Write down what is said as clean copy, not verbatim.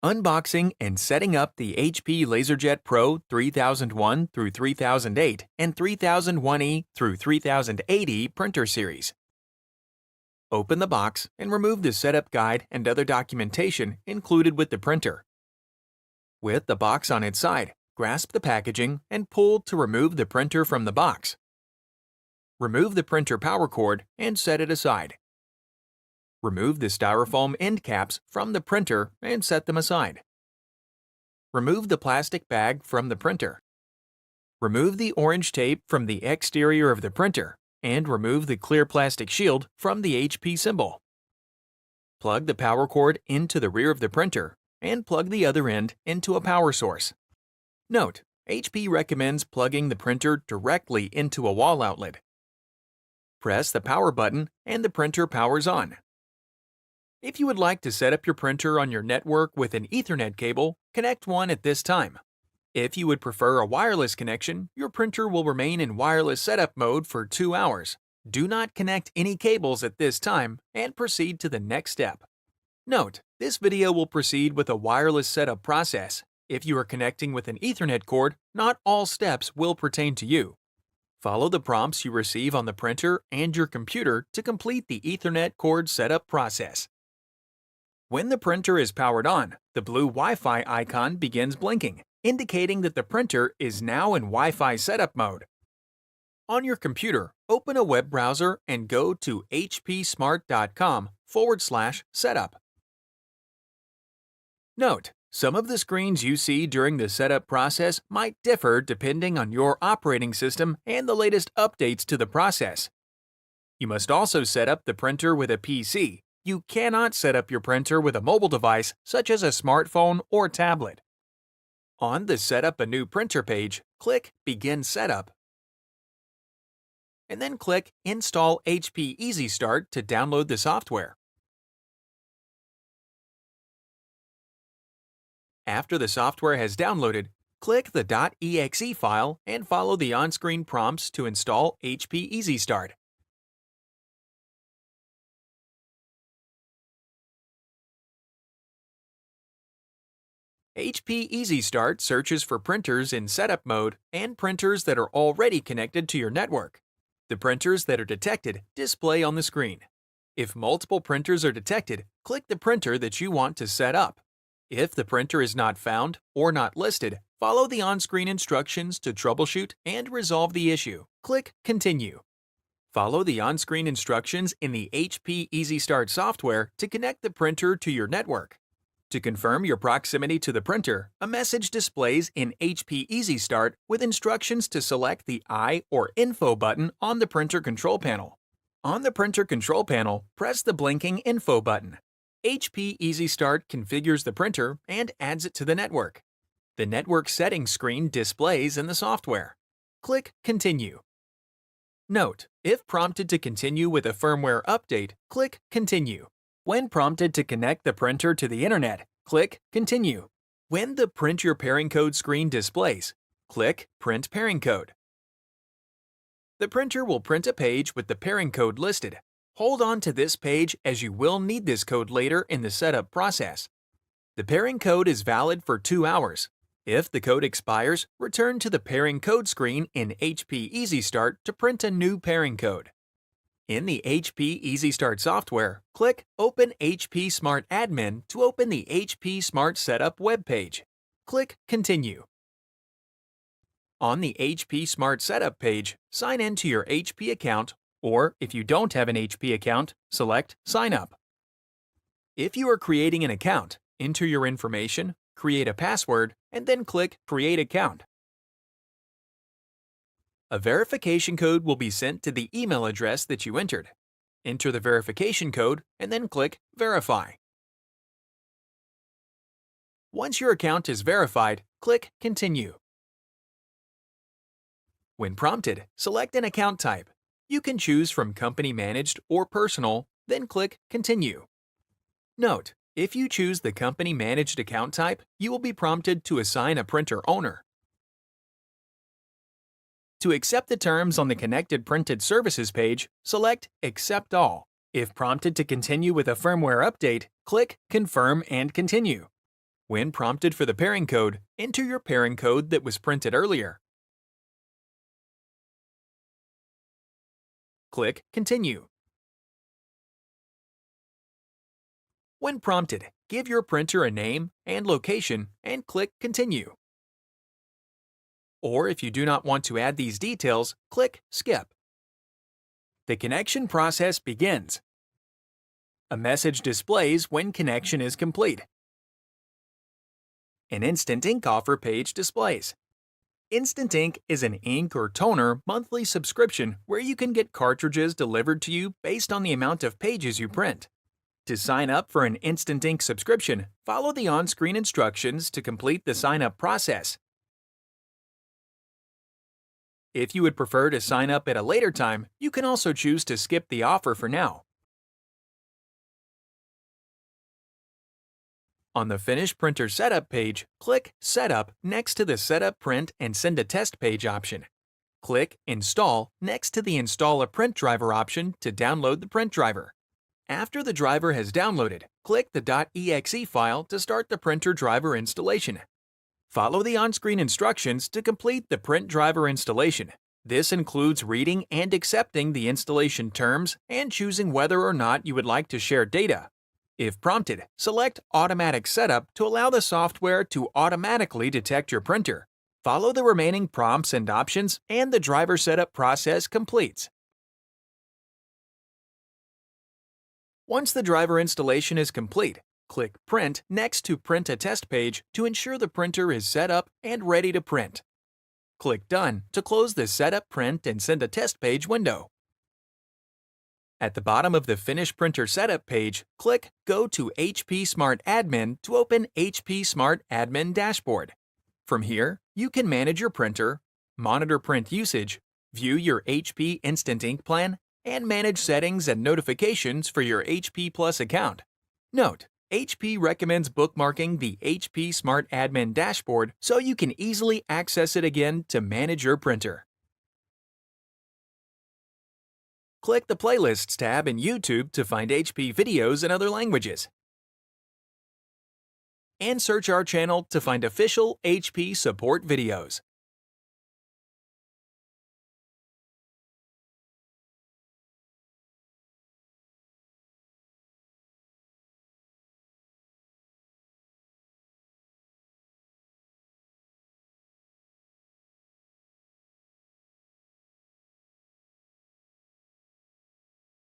Unboxing and setting up the HP LaserJet Pro 3001 through 3008 and 3001E through 3080 printer series. Open the box and remove the setup guide and other documentation included with the printer. With the box on its side, grasp the packaging and pull to remove the printer from the box. Remove the printer power cord and set it aside. Remove the styrofoam end caps from the printer and set them aside. Remove the plastic bag from the printer. Remove the orange tape from the exterior of the printer and remove the clear plastic shield from the HP symbol. Plug the power cord into the rear of the printer and plug the other end into a power source. Note: HP recommends plugging the printer directly into a wall outlet. Press the power button and the printer powers on. If you would like to set up your printer on your network with an Ethernet cable, connect one at this time. If you would prefer a wireless connection, your printer will remain in wireless setup mode for 2 hours. Do not connect any cables at this time and proceed to the next step. Note: this video will proceed with a wireless setup process. If you are connecting with an Ethernet cord, not all steps will pertain to you. Follow the prompts you receive on the printer and your computer to complete the Ethernet cord setup process. When the printer is powered on, the blue Wi-Fi icon begins blinking, indicating that the printer is now in Wi-Fi setup mode. On your computer, open a web browser and go to hpsmart.com/setup. Note: some of the screens you see during the setup process might differ depending on your operating system and the latest updates to the process. You must also set up the printer with a PC. You cannot set up your printer with a mobile device such as a smartphone or tablet. On the Set Up a New Printer page, click Begin Setup, and then click Install HP Easy Start to download the software. After the software has downloaded, click the .exe file and follow the on-screen prompts to install HP Easy Start. HP Easy Start searches for printers in setup mode and printers that are already connected to your network. The printers that are detected display on the screen. If multiple printers are detected, click the printer that you want to set up. If the printer is not found or not listed, follow the on-screen instructions to troubleshoot and resolve the issue. Click Continue. Follow the on-screen instructions in the HP Easy Start software to connect the printer to your network. To confirm your proximity to the printer, a message displays in HP Easy Start with instructions to select the I or Info button on the printer control panel. On the printer control panel, press the blinking Info button. HP Easy Start configures the printer and adds it to the network. The network settings screen displays in the software. Click Continue. Note: if prompted to continue with a firmware update, click Continue. When prompted to connect the printer to the internet, click Continue. When the Print Your Pairing Code screen displays, click Print Pairing Code. The printer will print a page with the pairing code listed. Hold on to this page as you will need this code later in the setup process. The pairing code is valid for 2 hours. If the code expires, return to the Pairing Code screen in HP Easy Start to print a new pairing code. In the HP Easy Start software, click Open HP Smart Admin to open the HP Smart Setup web page. Click Continue. On the HP Smart Setup page, sign in to your HP account, or if you don't have an HP account, select Sign Up. If you are creating an account, enter your information, create a password, and then click Create Account. A verification code will be sent to the email address that you entered. Enter the verification code and then click Verify. Once your account is verified, click Continue. When prompted, select an account type. You can choose from Company Managed or Personal, then click Continue. Note: if you choose the Company Managed account type, you will be prompted to assign a printer owner. To accept the terms on the Connected Printed Services page, select Accept All. If prompted to continue with a firmware update, click Confirm and Continue. When prompted for the pairing code, enter your pairing code that was printed earlier. Click Continue. When prompted, give your printer a name and location and click Continue. Or if you do not want to add these details, click Skip. The connection process begins. A message displays when connection is complete. An Instant Ink offer page displays. Instant Ink is an ink or toner monthly subscription where you can get cartridges delivered to you based on the amount of pages you print. To sign up for an Instant Ink subscription, follow the on-screen instructions to complete the sign-up process. If you would prefer to sign up at a later time, you can also choose to skip the offer for now. On the Finish Printer Setup page, click Setup next to the Setup Print and Send a Test Page option. Click Install next to the Install a Print Driver option to download the print driver. After the driver has downloaded, click the .exe file to start the printer driver installation. Follow the on-screen instructions to complete the print driver installation. This includes reading and accepting the installation terms and choosing whether or not you would like to share data. If prompted, select Automatic Setup to allow the software to automatically detect your printer. Follow the remaining prompts and options, and the driver setup process completes. Once the driver installation is complete, click Print next to Print a Test Page to ensure the printer is set up and ready to print. Click Done to close the Setup, Print, and Send a Test Page window. At the bottom of the Finish Printer Setup page, click Go to HP Smart Admin to open HP Smart Admin Dashboard. From here, you can manage your printer, monitor print usage, view your HP Instant Ink plan, and manage settings and notifications for your HP Plus account. Note: HP recommends bookmarking the HP Smart Admin Dashboard so you can easily access it again to manage your printer. Click the Playlists tab in YouTube to find HP videos in other languages. And search our channel to find official HP support videos.